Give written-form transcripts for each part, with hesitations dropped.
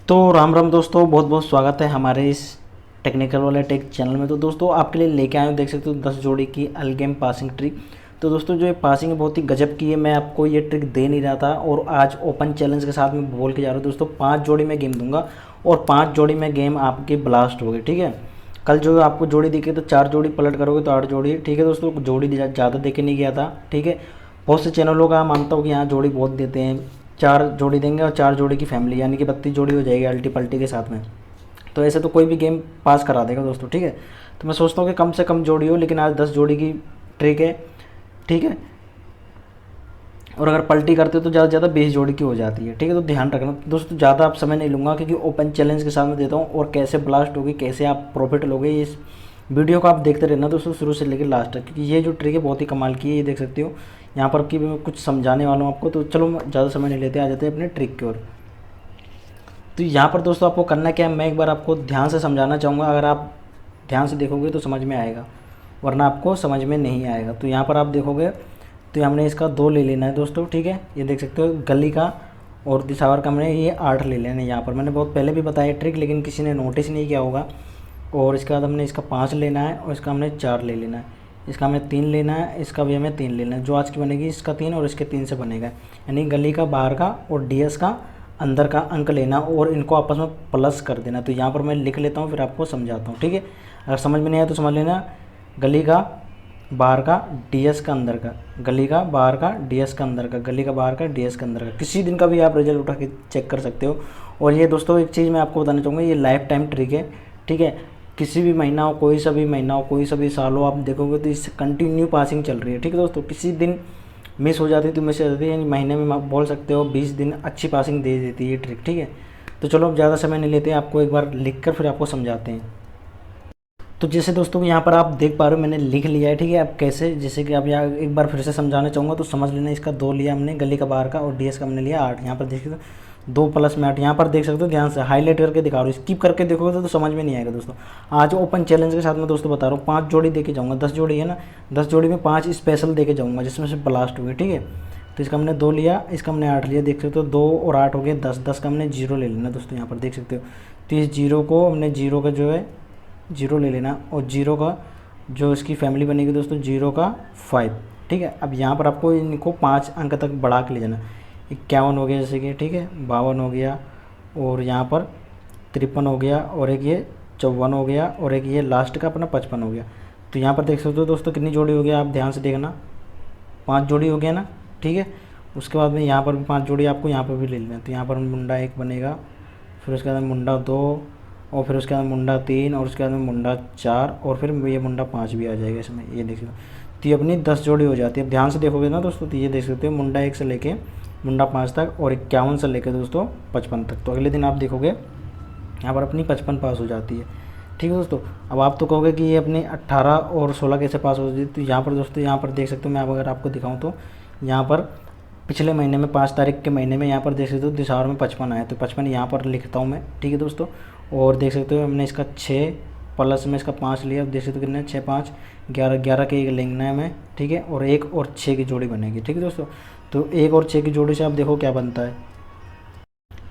तो राम राम दोस्तों, बहुत बहुत स्वागत है हमारे इस टेक्निकल वाले टेक चैनल में। तो दोस्तों आपके लिए लेके आए हूँ, देख सकते हो 10 जोड़ी की अलगेम पासिंग ट्रिक। तो दोस्तों जो ये पासिंग है बहुत ही गजब की है। मैं आपको ये ट्रिक दे नहीं रहा था और आज ओपन चैलेंज के साथ में बोल के जा रहा हूँ दोस्तों। 5 जोड़ी में गेम दूंगा और 5 जोड़ी में गेम आपकी ब्लास्ट होगी, ठीक है। कल जो आपको जोड़ी दिखी तो 4 जोड़ी पलट करोगे तो 8 जोड़ी, ठीक है दोस्तों। जोड़ी ज़्यादा देके नहीं गया था, ठीक है। बहुत से चैनलों का मानता हूँ कि यहाँ जोड़ी बहुत देते हैं। 4 जोड़ी देंगे और 4 जोड़ी की फैमिली, यानी कि 32 जोड़ी हो जाएगी अल्टी पल्टी के साथ में। तो ऐसे तो कोई भी गेम पास करा देगा दोस्तों, ठीक है। तो मैं सोचता हूँ कि कम से कम जोड़ी हो, लेकिन आज 10 जोड़ी की ट्रिक है, ठीक है। और अगर पल्टी करते हो तो ज़्यादा से ज़्यादा 20 जोड़ी की हो जाती है, ठीक है। तो ध्यान रखना दोस्तों, ज़्यादा आप समय नहीं लूँगा क्योंकि ओपन चैलेंज के साथ में देता हूँ। और कैसे ब्लास्ट होगी, कैसे आप प्रॉफिट लोगे, इस वीडियो को आप देखते रहना दोस्तों शुरू से लेकर लास्ट तक, क्योंकि ये जो ट्रिक है बहुत ही कमाल की है। ये देख सकते हो यहाँ पर कि मैं कुछ समझाने वाला हूँ आपको। तो चलो ज़्यादा समय नहीं लेते, आ जाते हैं अपने ट्रिक की ओर। तो यहाँ पर दोस्तों आपको करना क्या है, मैं एक बार आपको ध्यान से समझाना चाहूँगा। अगर आप ध्यान से देखोगे तो समझ में आएगा, वरना आपको समझ में नहीं आएगा। तो यहाँ पर आप देखोगे तो हमने इसका 2 ले लेना है दोस्तों, ठीक है। ये देख सकते हो गली का और दिसावर का हमने ये 8 ले लेना है। यहाँ पर मैंने बहुत पहले भी बताया ट्रिक, लेकिन किसी ने नोटिस नहीं किया होगा। और इसके बाद हमने इसका 5 लेना है और इसका हमने 4 ले लेना है। इसका हमें 3 लेना है, इसका भी हमें 3 लेना है। जो आज की बनेगी इसका 3 और इसके 3 से बनेगा, यानी गली का बाहर का और डीएस का अंदर का अंक लेना और इनको आपस में प्लस कर देना। तो यहाँ पर मैं लिख लेता हूँ, फिर आपको समझाता हूँ, ठीक है। अगर समझ में नहीं आया तो समझ लेना। गली का बाहर का डीएस का अंदर का, गली का बाहर का डीएस का अंदर का, गली का बाहर का डीएस का अंदर का। किसी दिन का भी आप रिजल्ट उठा के चेक कर सकते हो। और ये दोस्तों एक चीज़ मैं आपको बताना चाहूँगा, ये लाइफ टाइम ट्रिक है, ठीक है। किसी भी महीना हो, कोई सा भी महीना हो, कोई सा भी साल हो, आप देखोगे तो इससे कंटिन्यू पासिंग चल रही है, ठीक है दोस्तों। किसी दिन मिस हो जाती है तो मिस हो जाती है, यानी महीने में आप बोल सकते हो 20 दिन अच्छी पासिंग दे देती है ये ट्रिक, ठीक है। तो चलो अब ज़्यादा समय नहीं लेते, आपको एक बार लिख कर फिर आपको समझाते हैं। तो जैसे दोस्तों यहाँ पर आप देख पा रहे हो मैंने लिख लिया है, ठीक है। अब कैसे, जैसे कि आप यहाँ एक बार फिर से समझाना चाहूँगा तो समझ लेना। इसका 2 लिया हमने गली का बाहर का और डीएस का हमने लिया 8। यहाँ पर देख सकते हो 2 प्लस में 8। यहाँ पर देख सकते हो, ध्यान से हाईलाइट करके दिखा रहा हूँ। स्किप करके देखोगे तो समझ में नहीं आएगा दोस्तों। आज ओपन चैलेंज के साथ में दोस्तों बता रहा हूँ 5 जोड़ी दे के जाऊँगा। 10 जोड़ी है ना, 10 जोड़ी में 5 स्पेशल दे के जाऊँगा जिसमें से ब्लास्ट हुए, ठीक है। तो इसका हमने 2 लिया, इसका हमने 8 लिया। देख सकते हो 2 और 8 हो गए 10। 10 का हमने 0 ले लेना दोस्तों, यहाँ पर देख सकते हो। तो इस 0 को हमने 0 का जो है 0 ले लेना और 0 का जो इसकी फैमिली बनेगी दोस्तों 0 का 5, ठीक है। अब यहाँ पर आपको इनको 5 अंक तक बढ़ा के ले जाना। 51 हो गया जैसे कि, ठीक है, 52 हो गया और यहाँ पर 53 हो गया और एक ये 54 हो गया और एक ये लास्ट का अपना 55 हो गया। तो यहाँ पर देख सकते हो दोस्तों कितनी जोड़ी हो गया, आप ध्यान से देखना। 5 जोड़ी हो गया ना, ठीक है। उसके बाद में यहाँ पर भी 5 जोड़ी आपको यहाँ पर भी ले लेना। तो यहाँ पर मुंडा 1 बनेगा, फिर उसके बाद मुंडा 2 और फिर उसके बाद मुंडा 3 और उसके बाद में मुंडा 4 और फिर ये मुंडा 5 भी आ जाएगा इसमें, ये देखिए। तो ये अपनी 10 जोड़ी हो जाती है। अब ध्यान से देखोगे ना दोस्तों तो ये देख सकते हो मुंडा 1 से लेके मुंडा 5 तक और 51 से लेकर दोस्तों 55 तक। तो अगले दिन आप देखोगे यहाँ पर अपनी 55 पास हो जाती है, ठीक है दोस्तों। अब आप तो कहोगे कि ये अपने 18 और 16 कैसे पास हो जाती है। तो यहाँ पर दोस्तों, यहाँ पर देख सकते हो, मैं अगर आपको दिखाऊँ तो यहाँ पर पिछले महीने में 5 तारीख के महीने में यहाँ पर देख सकते हो दिसंबर में 55 आया। तो 55 यहाँ पर लिखता हूँ मैं, ठीक है दोस्तों। और देख सकते हो हमने इसका 6 प्लस में इसका 5 लिया। अब देख सकते हो कितने 6 5 11, 11 के एक लेना है मैं, ठीक है। और 1 और 6 की जोड़ी बनेगी, ठीक है दोस्तों। तो 1 और 6 की जोड़ी से आप देखो क्या बनता है,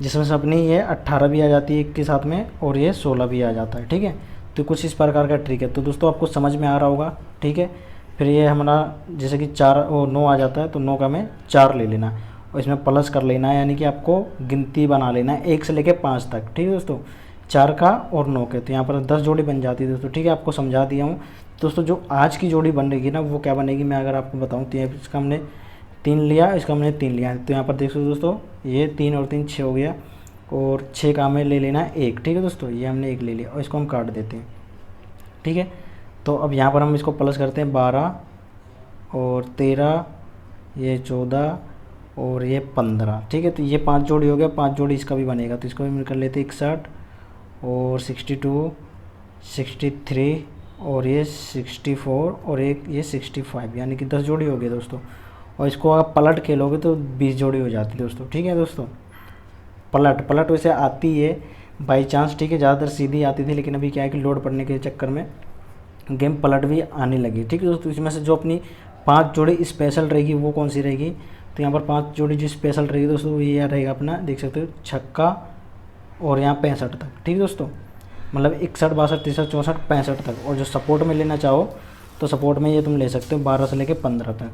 जिसमें से अपनी ये 18 भी आ जाती है 1 के साथ में और ये 16 भी आ जाता है, ठीक है। तो कुछ इस प्रकार का ट्रिक है। तो दोस्तों आपको समझ में आ रहा होगा, ठीक है। फिर ये हमारा जैसे कि 4 और 9 आ जाता है तो 9 का हमें 4 ले लेना और इसमें प्लस कर लेना है, यानी कि आपको गिनती बना लेना है 1 से लेकर 5 तक, ठीक है दोस्तों। 4 का और 9 के, तो यहाँ पर 10 जोड़ी बन जाती है दोस्तों, ठीक है। आपको समझा दिया हूँ दोस्तों। जो आज की जोड़ी बनेगी ना वो क्या बनेगी, मैं अगर आपको बताऊँ तो इसका हमने 3 लिया, इसका हमने 3 लिया। तो यहाँ पर देख सकते दोस्तों ये 3 और 3 6 हो गया और 6 का हमें ले लेना है 1, ठीक है दोस्तों। ये हमने 1 ले लिया और इसको हम काट देते हैं, ठीक है। तो अब यहाँ पर हम इसको प्लस करते हैं 12 और 13, ये 14 और ये 15, ठीक है। तो ये 5 जोड़ी हो गया, 5 जोड़ी इसका भी बनेगा। तो इसको भी कर लेते हैं 61 और 62, 63 और ये 64 और एक ये 65, यानी कि 10 जोड़ी हो गई दोस्तों। और इसको आप पलट खेलोगे तो 20 जोड़ी हो जाती है दोस्तों, ठीक है दोस्तों। पलट वैसे आती है बाई चांस, ठीक है। ज़्यादातर सीधी आती थी, लेकिन अभी क्या है कि लोड पड़ने के चक्कर में गेम पलट भी आने लगी, ठीक है दोस्तों। इसमें से जो अपनी 5 जोड़ी स्पेशल रहेगी वो कौन सी रहेगी, तो यहाँ पर 5 जोड़ी जो स्पेशल रहेगी दोस्तों वो ये रहेगा अपना, देख सकते हो, छक्का और यहाँ 65 तक, ठीक है दोस्तों। मतलब 61, 62, 63, 64, 65 तक। और जो सपोर्ट में लेना चाहो तो सपोर्ट में ये तुम ले सकते हो 12 से लेके 15 तक।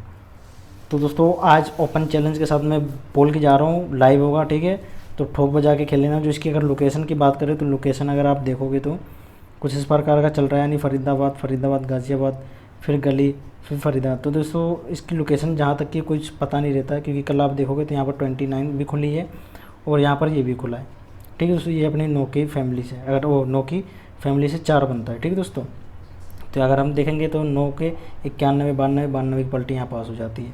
तो दोस्तों आज ओपन चैलेंज के साथ मैं बोल के जा रहा हूँ, लाइव होगा, ठीक है। तो ठोक बजा के खेल लेना। जो इसकी अगर लोकेशन की बात करें तो लोकेशन अगर आप देखोगे तो कुछ इस प्रकार का चल रहा है, यानी फरीदाबाद, गाज़ियाबाद, फिर गली, फिर फरीदाबाद। तो दोस्तों इसकी लोकेशन जहाँ तक कि कुछ पता नहीं रहता है, क्योंकि कल आप देखोगे तो यहाँ पर 29 भी खुली है और यहाँ पर ये भी खुला है, ठीक है दोस्तों। ये अपनी नोकी फैमिली से, अगर वो नोकी फैमिली से 4 बनता है, ठीक है दोस्तों। तो अगर हम देखेंगे तो 9 के 91, 92 की पलटी यहाँ पास हो जाती है।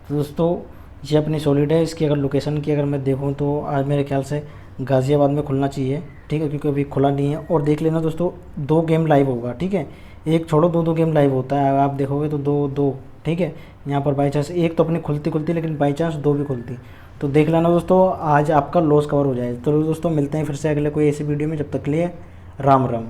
तो दोस्तों ये अपनी सॉलिड है। इसकी अगर लोकेशन की अगर मैं देखूँ तो आज मेरे ख्याल से गाज़ियाबाद में खुलना चाहिए, ठीक है, क्योंकि अभी खुला नहीं है। और देख लेना दोस्तों 2 गेम लाइव होगा, ठीक है। एक छोड़ो 2 गेम लाइव होता है, आप देखोगे तो 2, ठीक है। यहाँ पर बाई चांस एक तो अपनी खुलती लेकिन बाई चांस 2 भी खुलती। तो देख लेना दोस्तों, आज आपका लॉस कवर हो जाए। तो दोस्तों मिलते हैं फिर से अगले कोई ऐसी वीडियो में। जब तक के लिए राम राम।